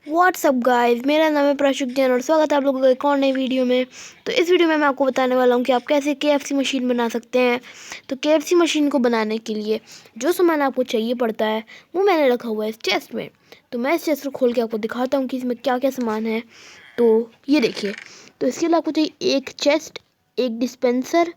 WhatsApp guys, मेरा नाम है प्रशुक जैन और स्वागत है आप लोगों का एक और नई वीडियो में। तो इस वीडियो में मैं आपको बताने वाला हूँ कि आप कैसे केएफसी मशीन बना सकते हैं। तो केएफसी मशीन को बनाने के लिए जो सामान आपको चाहिए पड़ता है वो मैंने रखा हुआ है इस चेस्ट में। तो मैं इस चेस्ट को खोल के आपको दिखाता हूँ कि इसमें क्या क्या सामान है। तो ये देखिए। तो इसके लिए आपको चाहिए एक चेस्ट, एक डिस्पेंसर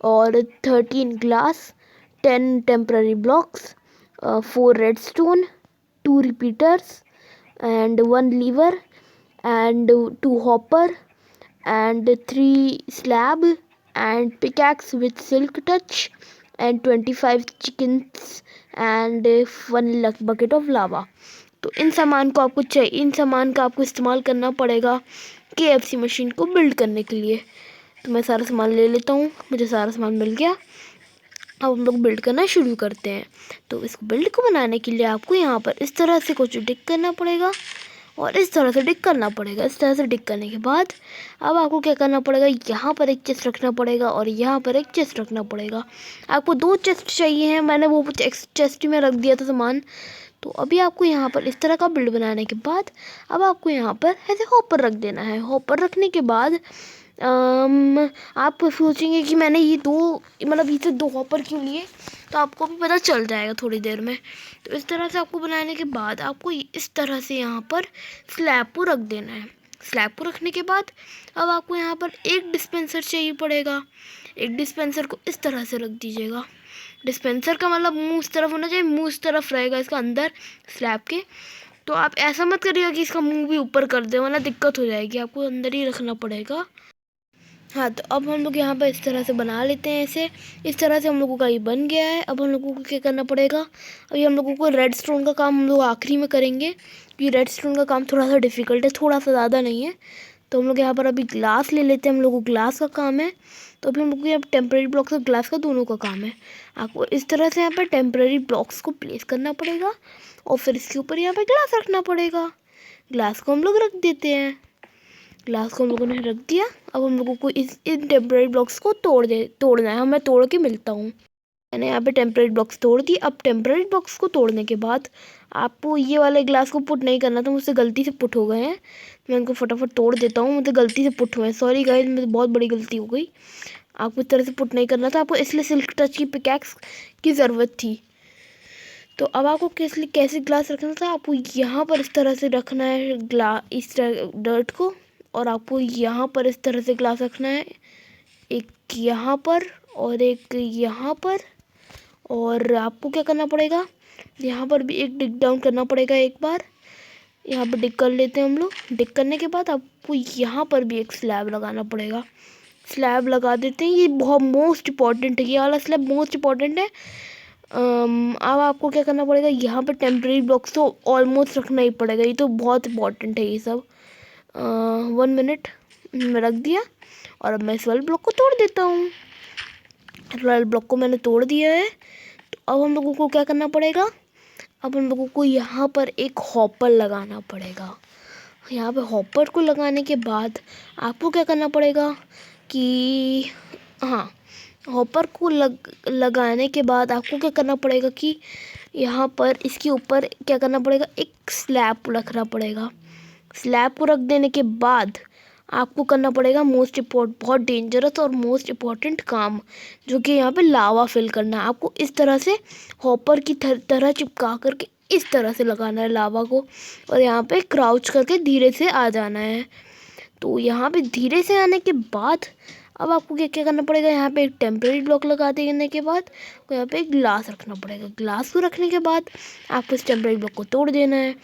और 13 glass, 10 temporary blocks, 4 redstone, 2 repeaters and 1 lever and 2 hopper and 3 slab and pickaxe with silk touch and 25 chickens and 1 bucket of lava। तो इन सामान को आपको चाहिए, इन सामान का आपको इस्तेमाल करना पड़ेगा केएफसी मशीन को बिल्ड करने के लिए। तो मैं सारा सामान ले लेता हूँ, मुझे सारा सामान मिल गया। अब हम लोग बिल्ड करना शुरू करते हैं। तो इस बिल्ड को बनाने के लिए आपको यहाँ पर इस तरह से कुछ डिग करना पड़ेगा और इस तरह से डिग करना पड़ेगा। इस तरह से डिग करने के बाद अब आपको क्या करना पड़ेगा, यहाँ पर एक चेस्ट रखना पड़ेगा और यहाँ पर एक चेस्ट रखना पड़ेगा। आपको 2 चेस्ट चाहिए हैं, मैंने वो चेस्ट में रख दिया था सामान। तो अभी आपको यहाँ पर इस तरह का बिल्ड बनाने के बाद अब आपको यहाँ पर ऐसे हॉपर रख देना है। हॉपर रखने के बाद आप सोचेंगे कि मैंने ये इसे 2 हॉपर क्यों लिए, तो आपको भी पता चल जाएगा थोड़ी देर में। तो इस तरह से आपको बनाने के बाद आपको इस तरह से यहाँ पर स्लैब को रख देना है। स्लैब को रखने के बाद अब आपको यहाँ पर एक डिस्पेंसर चाहिए पड़ेगा। एक डिस्पेंसर को इस तरह से रख दीजिएगा। डिस्पेंसर का मतलब मुंह इस तरफ होना चाहिए, मुंह इस तरफ रहेगा इसका अंदर स्लैब के। तो आप ऐसा मत करिएगा कि इसका मुंह भी ऊपर कर दे, वरना दिक्कत हो जाएगी, आपको अंदर ही रखना पड़ेगा। हाँ, तो अब हम लोग यहाँ पर इस तरह से बना लेते हैं इसे। इस तरह से हम लोगों का ये बन गया है। अब हम लोगों को क्या करना पड़ेगा, अभी हम लोगों को रेड स्टोन का काम हम लोग आखिरी में करेंगे, क्योंकि रेड स्टोन का काम थोड़ा सा डिफ़िकल्ट है, थोड़ा सा ज़्यादा नहीं है। तो हम लोग यहाँ पर अभी ग्लास ले लेते हैं, हम लोग को ग्लास का काम है। तो अभी हम लोग को यहाँ टेम्प्रेरी ब्लॉक्स और ग्लास का दोनों का काम है। आपको इस तरह से यहाँ पर टेम्प्रेरी ब्लॉक्स को प्लेस करना पड़ेगा और फिर इसके ऊपर यहाँ पर ग्लास रखना पड़ेगा। ग्लास को हम लोग रख देते हैं। ग्लास को हम लोगों ने रख दिया। अब हम लोगों को इन टेम्पररी ब्लॉक्स को तोड़ना है। मैं तोड़ के मिलता हूँ। मैंने यहाँ पे टेम्पररी ब्लॉक्स तोड़ दिए। अब टेम्पररी ब्लॉक्स को तोड़ने के बाद आपको ये वाले ग्लास को पुट नहीं करना था, मुझसे गलती से पुट हो गए हैं। मैं उनको फटाफट तोड़ देता हूँ, मुझे गलती से पुट हुए हैं। सॉरी गाइस, मुझे बहुत बड़ी गलती हो गई। आपको इस तरह से पुट नहीं करना था, आपको इसलिए सिल्क टच की पिकैक्स की ज़रूरत थी। तो अब आपको कैसे ग्लास रखना था, आपको यहाँ पर इस तरह से रखना है इस तरह डर्ट को, और आपको यहाँ पर इस तरह से ग्लास रखना है, एक यहाँ पर और एक यहाँ पर। और आपको क्या करना पड़ेगा, यहाँ पर भी एक डिग डाउन करना पड़ेगा एक बार। यहाँ पर डिग कर लेते हैं हम लोग। डिग करने के बाद आपको यहाँ पर भी एक स्लैब लगाना पड़ेगा। स्लैब लगा देते हैं, ये बहुत मोस्ट इम्पॉर्टेंट है, ये वाला स्लैब मोस्ट इम्पॉर्टेंट है। अब आपको क्या करना पड़ेगा, यहाँ पर टेम्प्रेरी ब्लॉक्स तो ऑलमोस्ट रखना ही पड़ेगा, ये तो बहुत इंपॉर्टेंट है ये सब। 1 मिनट में रख दिया और अब मैं इस वाले ब्लॉक को तोड़ देता हूँ। इस वाले ब्लॉक को मैंने तोड़ दिया है। तो अब हम लोगों को क्या करना पड़ेगा, अब हम लोगों को यहाँ पर एक हॉपर लगाना पड़ेगा। यहाँ पे हॉपर को लगाने के बाद आपको क्या करना पड़ेगा कि हाँ, हॉपर को लगाने के बाद आपको क्या करना पड़ेगा कि यहाँ पर इसके ऊपर क्या करना पड़ेगा, एक स्लैब रखना पड़ेगा। स्लैब को रख देने के बाद आपको करना पड़ेगा बहुत डेंजरस और मोस्ट इम्पॉर्टेंट काम, जो कि यहाँ पे लावा फिल करना है। आपको इस तरह से हॉपर की तरह चिपका करके इस तरह से लगाना है लावा को, और यहाँ पे क्राउच करके धीरे से आ जाना है। तो यहाँ पे धीरे से आने के बाद अब आपको क्या क्या करना पड़ेगा, यहाँ पे एक टेम्परेरी ब्लॉक लगा देने के बाद यहाँ पे एक ग्लास रखना पड़ेगा। ग्लास को रखने के बाद आपको इस टेम्परेरी ब्लॉक को तोड़ देना है।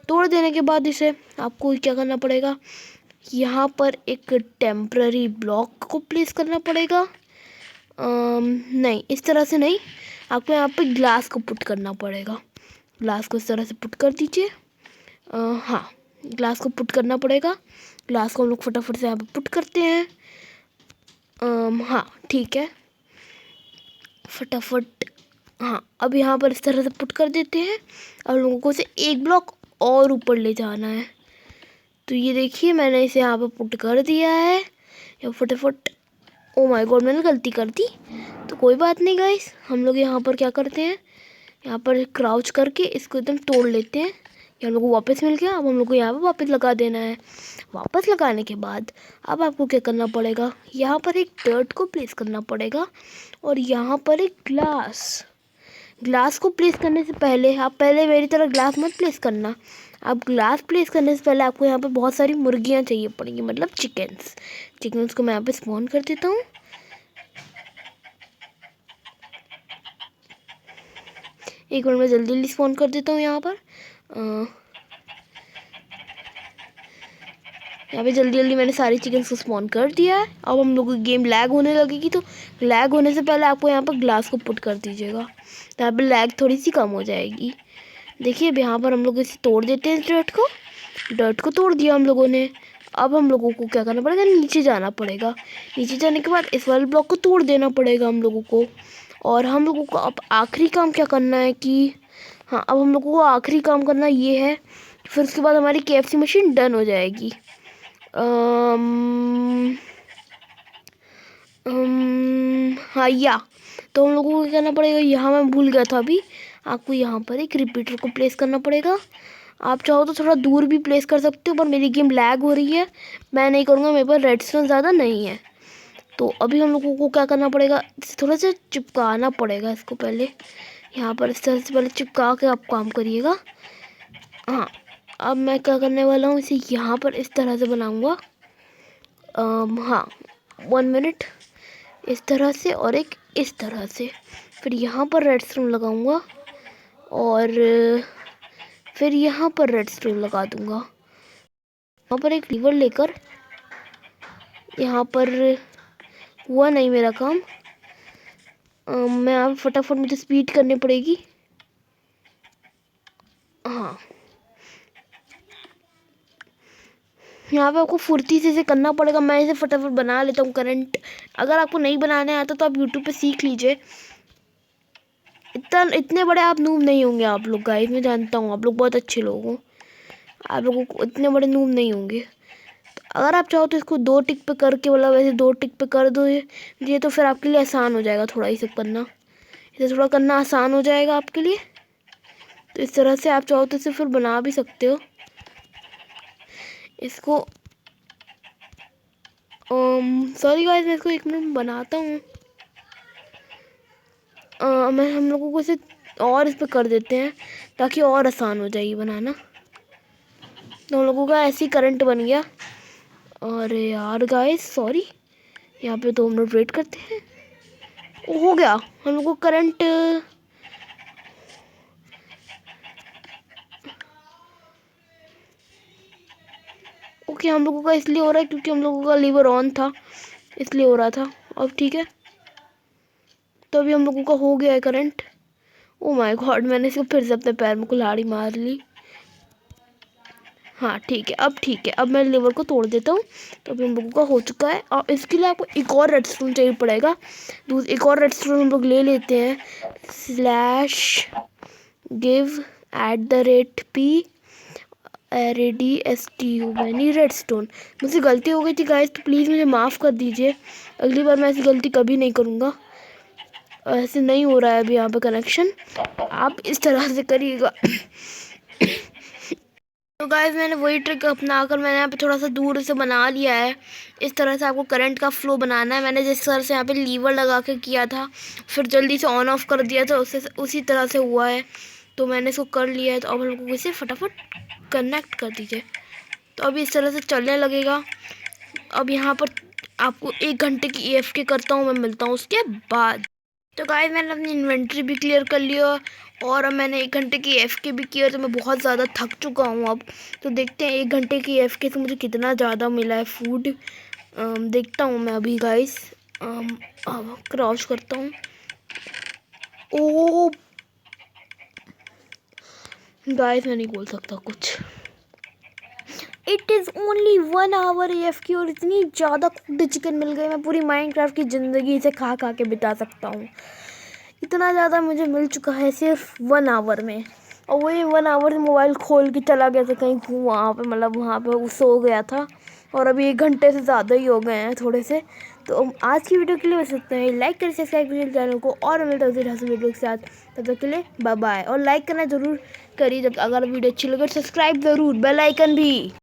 तोड़ देने के बाद इसे आपको क्या करना पड़ेगा, यहाँ पर एक टेम्पररी ब्लॉक को प्लेस करना पड़ेगा। नहीं, इस तरह से नहीं, आपको यहाँ पे ग्लास को पुट करना पड़ेगा। ग्लास को इस तरह से पुट कर दीजिए। हाँ, ग्लास को पुट करना पड़ेगा। ग्लास को हम लोग फटाफट से यहाँ पे पुट करते हैं। हाँ ठीक है, फटाफट। हाँ, अब यहाँ पर इस तरह से पुट कर देते हैं। अब लोगों को इसे एक ब्लॉक और ऊपर ले जाना है। तो ये देखिए, मैंने इसे यहाँ पर पुट कर दिया है। या फटाफट, ओ माय गॉड, मैंने गलती कर दी। तो कोई बात नहीं गाइस, हम लोग यहाँ पर क्या करते हैं, यहाँ पर क्राउच करके इसको एकदम तोड़ लेते हैं। ये हम लोग को वापस मिल गया। अब हम लोग को यहाँ पर वापस लगा देना है। वापस लगाने के बाद अब आपको क्या करना पड़ेगा, यहाँ पर एक डर्ट को प्लेस करना पड़ेगा और यहाँ पर एक ग्लास को प्लेस करने से पहले आप पहले मेरी तरह ग्लास मत प्लेस करना। आप ग्लास प्लेस करने से पहले आपको यहाँ पर बहुत सारी मुर्गियाँ चाहिए पड़ेंगी, मतलब चिकन्स को मैं यहाँ पे स्पॉन कर देता हूँ। एक मिनट में जल्दी जल्दी स्पॉन कर देता हूँ। यहाँ पर यहाँ पे जल्दी जल्दी मैंने सारी चिकन्स को स्पॉन कर दिया है। अब हम लोग की गेम लैग होने लगेगी, तो लैग होने से पहले आपको यहाँ पर ग्लास को पुट कर दीजिएगा, तो यहाँ पर लैग थोड़ी सी कम हो जाएगी। देखिए अब यहाँ पर हम लोग इसे तोड़ देते हैं। डर्ट को तोड़ दिया हम लोगों ने। अब हम लोगों को क्या करना पड़ेगा, नीचे जाना पड़ेगा। नीचे जाने के बाद इस वाले ब्लॉक को तोड़ देना पड़ेगा हम लोगों को। और हम लोगों को अब आखिरी काम क्या करना है कि हाँ, अब हम लोगों को आखिरी काम करना ये है, फिर उसके बाद हमारी KFC मशीन डन हो जाएगी। हाँ तो हम लोगों को क्या करना पड़ेगा, यहाँ मैं भूल गया था अभी, आपको यहाँ पर एक रिपीटर को प्लेस करना पड़ेगा। आप चाहो तो थोड़ा दूर भी प्लेस कर सकते हो, पर मेरी गेम लैग हो रही है, मैं नहीं करूँगा, मेरे पास रेडस्टोन ज़्यादा नहीं है। तो अभी हम लोगों को क्या करना पड़ेगा, थोड़ा सा चिपकाना पड़ेगा इसको पहले। यहाँ पर इस तरह से पहले चिपका के आप काम करिएगा। हाँ, अब मैं क्या करने वाला हूँ, इसे यहाँ पर इस तरह से बनाऊँगा। हाँ 1 मिनट, इस तरह से और एक इस तरह से। फिर यहाँ पर रेडस्टोन लगाऊंगा और फिर यहाँ पर रेडस्टोन लगा दूंगा। यहाँ पर एक लीवर लेकर, यहाँ पर हुआ नहीं मेरा काम। मैं यहाँ फटाफट मुझे स्पीड करनी पड़ेगी। हाँ, यहाँ पे आपको फुर्ती से इसे करना पड़ेगा। मैं इसे फटाफट बना लेता हूँ करंट। अगर आपको नहीं बनाने आता तो आप यूट्यूब पे सीख लीजिए। इतने बड़े आप नूब नहीं होंगे आप लोग गाइस, मैं जानता हूँ आप लोग बहुत अच्छे लोग हो, आप लोगों को इतने बड़े नूब नहीं होंगे। तो अगर आप चाहो तो इसको 2 टिक पे करके, मतलब वैसे 2 टिक पे कर दो ये, तो फिर आपके लिए आसान हो जाएगा थोड़ा ये सब करना। इसे थोड़ा करना आसान हो जाएगा आपके लिए। तो इस तरह से आप चाहो तो इसे फिर बना भी सकते हो इसको। सॉरी गाइस, मैं इसको 1 मिनट में बनाता हूँ। मैं हम लोगों को इसे और इस पर कर देते हैं ताकि और आसान हो जाए ये बनाना। तो हम लोगों का ऐसे ही करंट बन गया। और यार गाइस सॉरी, यहाँ पे 2 मिनट वेट करते हैं। हो गया हम लोग को करंट। ओके, हम लोगों का इसलिए हो रहा है क्योंकि हम लोगों का लीवर ऑन था, इसलिए हो रहा था। अब ठीक है, तो अभी हम लोगों का हो गया है करंट। ओ माय गॉड, मैंने इसको फिर से अपने पैर में कुल्हाड़ी मार ली। हाँ ठीक है, अब ठीक है, अब मैं लीवर को तोड़ देता हूँ। तो अभी हम लोगों का हो चुका है। और इसके लिए आपको एक और रेडस्टोन चाहिए पड़ेगा। एक और रेडस्टोन हम लोग ले लेते हैं। /give@p many redstone. मुझसे गलती हो गई थी गाइस, तो प्लीज़ मुझे माफ़ कर दीजिए। अगली बार मैं ऐसी गलती कभी नहीं करूँगा। ऐसे नहीं हो रहा है अभी यहाँ पे कनेक्शन, आप इस तरह से करिएगा। तो गाइस मैंने वही ट्रिक अपना कर मैंने यहाँ पे थोड़ा सा दूर से बना लिया है। इस तरह से आपको करंट का फ्लो बनाना है। मैंने जिस तरह से यहाँ पे लीवर लगा के किया था, फिर जल्दी से ऑन ऑफ कर दिया था, उससे उसी तरह से हुआ है। तो मैंने इसको कर लिया है। तो अब हम लोग को इसे फटाफट कनेक्ट कर दीजिए। तो अभी इस तरह से चलने लगेगा। अब यहाँ पर आपको 1 घंटे की AFK करता हूँ, मैं मिलता हूँ उसके बाद। तो गाइस मैंने अपनी इन्वेंट्री भी क्लियर कर लिया और अब मैंने 1 घंटे की AFK भी किया। तो मैं बहुत ज़्यादा थक चुका हूँ अब। तो देखते हैं 1 घंटे की AFK से मुझे कितना ज़्यादा मिला है फूड। देखता हूँ मैं अभी गाइस। क्रॉस करता हूँ। ओ गाइस मैं नहीं बोल सकता कुछ। It is only 1 hour AFK और इतनी ज़्यादा कुक्ड चिकन मिल गई, मैं पूरी माइनक्राफ्ट की ज़िंदगी इसे खा खा के बिता सकता हूँ। इतना ज़्यादा मुझे मिल चुका है सिर्फ 1 आवर में। और वही 1 आवर से मोबाइल खोल के चला गया था कहीं वहाँ पे, मतलब वहाँ पे सो गया था। और अभी 1 घंटे से ज़्यादा ही हो गए हैं थोड़े से। तो आज की वीडियो के लिए बस इतना ही। लाइक करें, सब्सक्राइब करिए चैनल को और मिलते हैं वीडियो के साथ। तब तक के लिए बाय बाय। और लाइक करना ज़रूर करिए, जब अगर वीडियो अच्छी लगे, सब्सक्राइब ज़रूर, बेल आइकन भी।